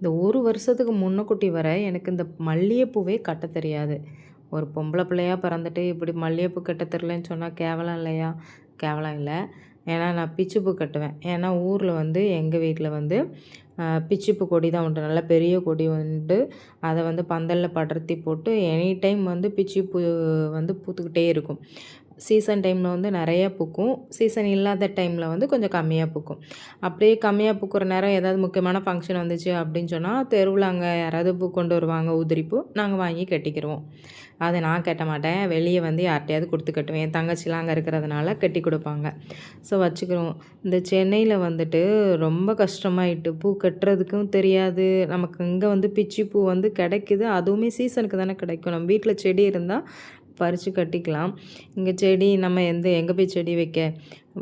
இந்த ஒரு வருஷத்துக்கு முன்னக்கூட்டி வர எனக்கு இந்த மல்லிகைப்பூவே கட்ட தெரியாது. ஒரு பொம்பளை பிள்ளையா பிறந்துட்டு இப்படி மல்லிகைப்பூ கட்ட தெரிலன்னு சொன்னா கேவலம் இல்லையா? கேவலம் இல்ல. ஏன்னா நான் பிச்சிப்பூ கட்டுவேன். ஏன்னா ஊர்ல வந்து எங்க வீட்ல வந்து பிச்சிப்பூ கொடி தான் உண்டு. நல்ல பெரிய கொடி உண்டு. அத வந்து பந்தல்ல படர்த்தி போட்டு எனி டைம் வந்து பிச்சிப்பூ வந்து பூத்துக்கிட்டே இருக்கும். சீசன் டைம்ல வந்து நெறைய பூக்கும். சீசன் இல்லாத டைம்ல வந்து கொஞ்சம் கம்மியா பூக்கும். அப்படியே கம்மியா பூக்குற நேரம் ஏதாவது முக்கியமான ஃபங்க்ஷன் வந்துச்சு அப்படின்னு சொன்னா, தெருவுல அங்க யாராவது பூ கொண்டு வருவாங்க உதிரி பூ. நாங்க வாங்கி கட்டிக்கிருவோம். அத நான் கட்ட மாட்டேன். வெளிய வந்து யார்ட்டயாவது குடுத்து கட்டுவேன். என் தங்கச்சிலாம் அங்க இருக்கிறதுனால கட்டி குடுப்பாங்க. ஸோ வச்சுக்கிருவோம். இந்த சென்னையில வந்துட்டு ரொம்ப கஷ்டமாயிட்டு. பூ கட்டுறதுக்கும் தெரியாது. நமக்கு இங்க வந்து பிச்சி பூ வந்து கிடைக்குது. அதுவுமே சீசனுக்கு தானே கிடைக்கும். நம்ம வீட்ல செடி இருந்தா பறிச்சு கட்டிக்கலாம். இங்க செடி நம்ம எங்க போய் செடி வைக்க?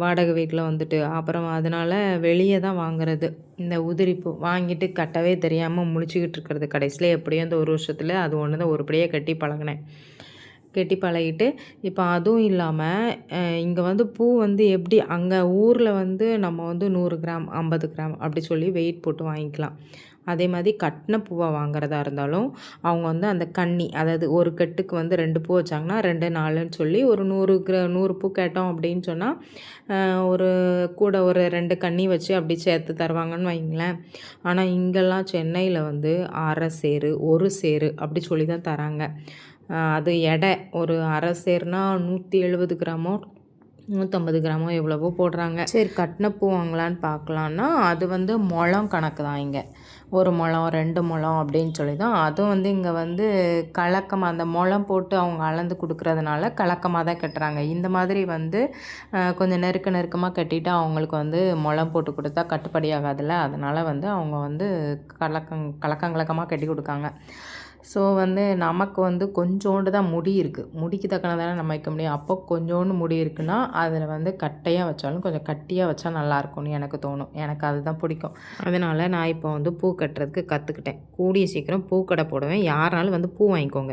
வாடகை வீட்ல வந்துட்டு. அப்புறம் அதனால வெளிய தான் வாங்குறது. இந்த உதிரி பூ வாங்கிட்டு கட்டவே தெரியாம முழிச்சுக்கிட்டு இருக்கிறது. கடைசியில எப்படியோ இந்த ஒரு வருஷத்துல அது ஒண்ணு தான் உருப்படியா கட்டி பழகுனேன். கட்டி பழகிட்டு இப்போ அதுவும் இல்லாம இங்க வந்து பூ வந்து எப்படி அங்க ஊர்ல வந்து நம்ம வந்து 100 கிராம், 50 கிராம் அப்படி சொல்லி வெயிட் போட்டு வாங்கிக்கலாம். அதே மாதிரி கட்டின பூவா வாங்குறதா இருந்தாலும், அவங்க வந்து அந்த கன்னி அதாவது ஒரு கட்டுக்கு வந்து 2 பூ வச்சாங்கன்னா 2, 4ன்னு சொல்லி ஒரு 100 பூ கேட்டோம் அப்படின்னு சொன்னா, ஒரு கூட ஒரு 2 கன்னி வச்சு அப்படி சேர்த்து தருவாங்கன்னு வைங்களேன். ஆனா இங்கெல்லாம் சென்னையில வந்து 1/2 சேரு, 1 சேரு அப்படி சொல்லி தான் தராங்க. அது எடை ஒரு 1/2 சேர்னா 170 கிராமோ 150 கிராமோ எவ்வளவோ போடுறாங்க. சரி கட்டின பூ வாங்கலான்னு பார்க்கலான்னா, அது வந்து முழம் கணக்கு தான் இங்க. 1 முழம், 2 முழம் அப்படின்னு சொல்லி தான் அதுவும் வந்து இங்க வந்து கலக்கமா அந்த முழம் போட்டு அவங்க அளந்து குடுக்குறதுனால கலக்கமா தான் கட்டுறாங்க. இந்த மாதிரி வந்து கொஞ்சம் நெருக்கமா கட்டிட்டா அவங்களுக்கு வந்து முழம் போட்டு குடுத்தா கட்டுப்படி ஆகாதுல்ல. அதனால வந்து அவங்க வந்து கலக்கமா கட்டி குடுக்காங்க. ஸோ வந்து நமக்கு வந்து கொஞ்சோண்டு தான் முடி இருக்கு. முடிக்கு தக்கன தானே நம்ம வைக்க முடியும். அப்போ கொஞ்சோண்டு முடி இருக்குன்னா, அதில வந்து கட்டையா வச்சாலும் கொஞ்சம் கட்டியா வச்சா நல்லாயிருக்கும்னு எனக்கு தோணும். எனக்கு அதுதான் பிடிக்கும். அதனால நான் இப்போ வந்து பூ கட்டுறதுக்கு கத்துக்கிட்டேன். கூடிய சீக்கிரம் பூக்கடை போடுவேன். யாருனாலும் வந்து பூ வாங்கிக்கோங்க.